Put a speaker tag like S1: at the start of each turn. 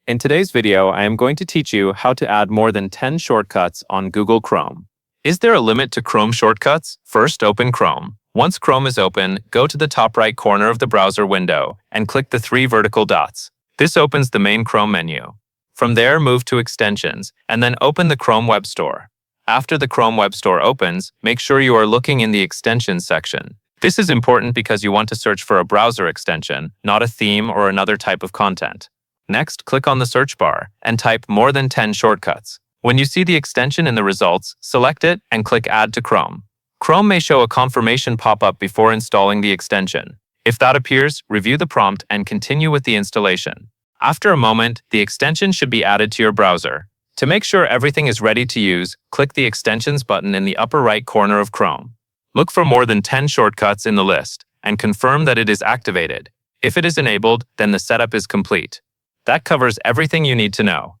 S1: In today's video, I am going to teach you how to add more than 10 shortcuts on Google Chrome. Is there a limit to Chrome shortcuts? First, open Chrome. Once Chrome is open, go to the top right corner of the browser window and click the three vertical dots. This opens the main Chrome menu. From there, move to Extensions and then open the Chrome Web Store. After the Chrome Web Store opens, make sure you are looking in the Extensions section. This is important because you want to search for a browser extension, not a theme or another type of content. Next, click on the search bar and type more than 10 shortcuts. When you see the extension in the results, select it and click Add to Chrome. Chrome may show a confirmation pop-up before installing the extension. If that appears, review the prompt and continue with the installation. After a moment, the extension should be added to your browser. To make sure everything is ready to use, click the Extensions button in the upper right corner of Chrome. Look for more than 10 shortcuts in the list and confirm that it is activated. If it is enabled, then the setup is complete. That covers everything you need to know.